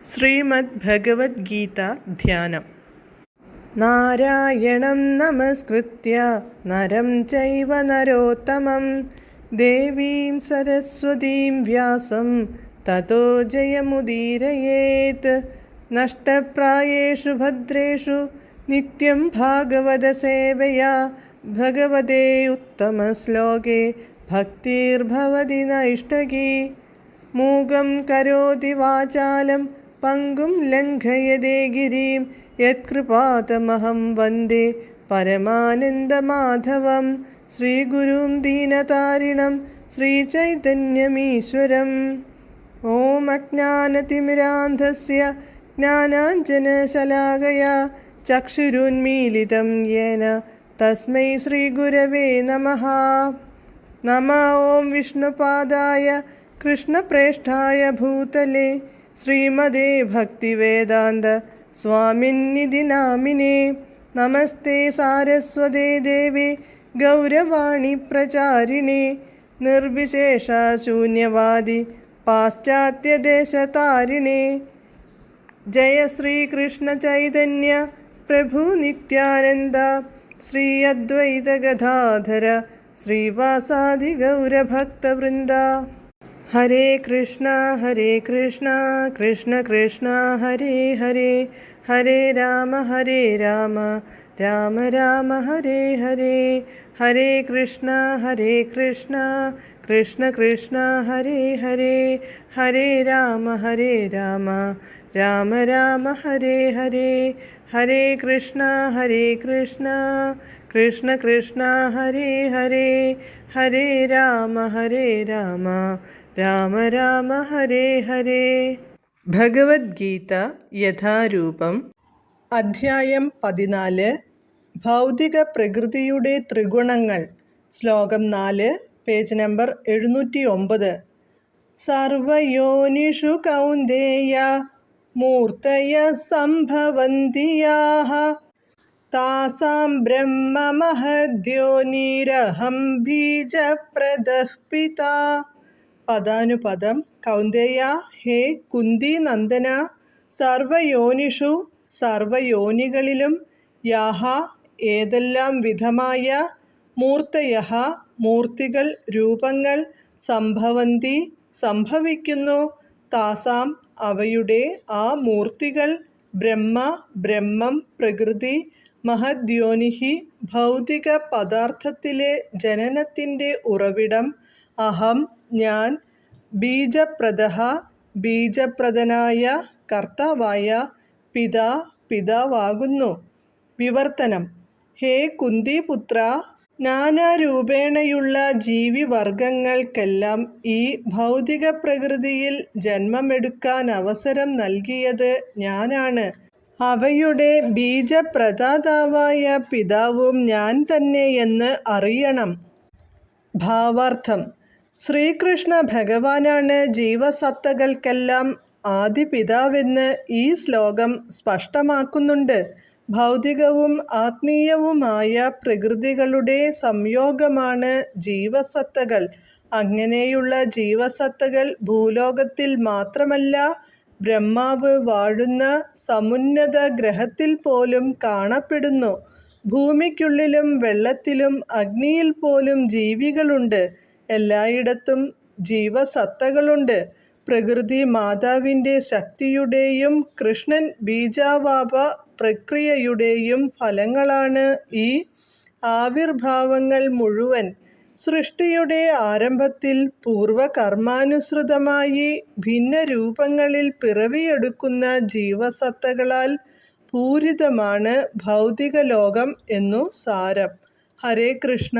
ശ്രീമദ് ഭഗവത്ഗീത ധ്യാനം. നാരായണം നമസ്കൃത്യ നരം ചൈവ നരോത്തമം ദേവീം സരസ്വതീം വ്യാസം തതോ ജയമുദീരയേത്. നഷ്ടപ്രായേഷു ഭദ്രേഷു നിത്യം ഭാഗവത സേവയാ ഭഗവതേ ഉത്തമശ്ലോകേ ഭക്തിർഭവതി നൈഷ്ടകീ. മൂകം കരോതി വാചാലം പങ്കും ലംഘയതേ ഗിരിം യത്കൃപാതമഹം വന്ദേ പരമാനന്ദമാധവം. ശ്രീഗുരും ദീനതാരിണം ശ്രീചൈതന്യമീശ്വരം. ഓം അജ്ഞാനതിമിരാന്ധസ്യ ജ്ഞാനാഞ്ജനശലാകയാ ചക്ഷുരുന്മീലിതം യേന തസ്മൈ ശ്രീഗുരവേ നമഃ. നമഃ ഓം വിഷ്ണുപാദായ കൃഷ്ണപ്രേഷ്ഠായ ഭൂതലേ ശ്രീമതേ ഭക്തിവേദാന്ത സ്വാമിന്നിധി നാമിനേ. നമസ്തേ സാരസ്വതേ ദേവേ ഗൗരവാണി പ്രചാരിണേ നിർവിശേഷ ശൂന്യവാദി പാശ്ചാത്യദേശതാരിണേ. ജയ ശ്രീകൃഷ്ണ ചൈതന്യ പ്രഭു നിത്യാനന്ദ ശ്രീ അദ്വൈത ഗദാധര ശ്രീവാസാദി ഗൗരഭക്തവൃന്ദ. ഹരേ കൃഷ്ണ കൃഷ്ണ കൃഷ്ണ ഹരേ ഹരേ, ഹരേ രാമ രാമ രാമ ഹരേ ഹരേ. ഹരേ കൃഷ്ണ കൃഷ്ണ കൃഷ്ണ ഹരേ ഹരേ, ഹരേ രാമ രാമ രാമ ഹരേ ഹരേ. ഹരേ കൃഷ്ണ കൃഷ്ണ ഹരേ ഹരേ, ഹരേ രാമ രാമ ഹരേ ഹരേ. ഭഗവത്ഗീത യഥാരൂപം. അധ്യായം 14. ഭൗതിക പ്രകൃതിയുടെ ത്രിഗുണങ്ങൾ. ശ്ലോകം 4, പേജ് നമ്പർ 709. സർവയോനിഷു കൗന്ദേയ മൂർത്തയ സംഭവന്തി യാഃ താസാം ബ്രഹ്മ മഹദ്യോനിരഹം ബീജപ്രദഃ പിതാ. പദാനുപദം. കൗന്ദേയ, ഹേ കുന്തി നന്ദന, സർവയോനിഷു സർവയോനികളിലും, യാഹ ഏതെല്ലാം വിധമായ, മൂർത്തയഃ മൂർത്തികൾ രൂപങ്ങൾ, സംഭവന്തി സംഭവിക്കുന്നു, താസാം അവയുടെ ആ മൂർത്തികൾ, ബ്രഹ്മ ബ്രഹ്മം പ്രകൃതി, മഹദ്യോനിഹി ഭൗതിക പദാർത്ഥത്തിലെ ജനനത്തിൻ്റെ ഉറവിടം, അഹം ഞാൻ, ബീജപ്രദഃ ബീജപ്രദനായ കർത്താവായ, പിതാ പിതാവാകുന്നു. വിവർത്തനം. ഹേ കുന്തിപുത്ര, നാനാരൂപേണയുള്ള ജീവിവർഗങ്ങൾക്കെല്ലാം ഈ ഭൗതിക പ്രകൃതിയിൽ ജന്മമെടുക്കാൻ അവസരം നൽകിയത് ഞാനാണ്. അവയുടെ ബീജപ്രദാതാവായ പിതാവും ഞാൻ തന്നെയെന്ന് അറിയണം. ഭാവാർത്ഥം. ശ്രീകൃഷ്ണ ഭഗവാനാണ് ജീവസത്തകൾക്കെല്ലാം ആദിപിതാവെന്ന് ഈ ശ്ലോകം സ്പഷ്ടമാക്കുന്നുണ്ട്. ഭൗതികവും ആത്മീയവുമായ പ്രകൃതികളുടെ സംയോഗമാണ് ജീവസത്തകൾ. അങ്ങനെയുള്ള ജീവസത്തകൾ ഭൂലോകത്തിൽ മാത്രമല്ല, ബ്രഹ്മാവ് വാഴുന്ന സമുന്നത ഗ്രഹത്തിൽ പോലും കാണപ്പെടുന്നു. ഭൂമിക്കുള്ളിലും വെള്ളത്തിലും അഗ്നിയിൽ പോലും ജീവികളുണ്ട്. എല്ലായിടത്തും ജീവസത്തകളുണ്ട്. പ്രകൃതി മാതാവിൻ്റെ ശക്തിയുടെയും കൃഷ്ണൻ ബീജാവാപ പ്രക്രിയയുടെയും ഫലങ്ങളാണ് ഈ ആവിർഭാവങ്ങൾ മുഴുവൻ. സൃഷ്ടിയുടെ ആരംഭത്തിൽ പൂർവകർമാനുസൃതമായി ഭിന്ന രൂപങ്ങളിൽ പിറവിയെടുക്കുന്ന ജീവസത്തകളാൽ പൂരിതമാണ് ഭൗതിക ലോകം എന്നു സാരം. ഹരേ കൃഷ്ണ.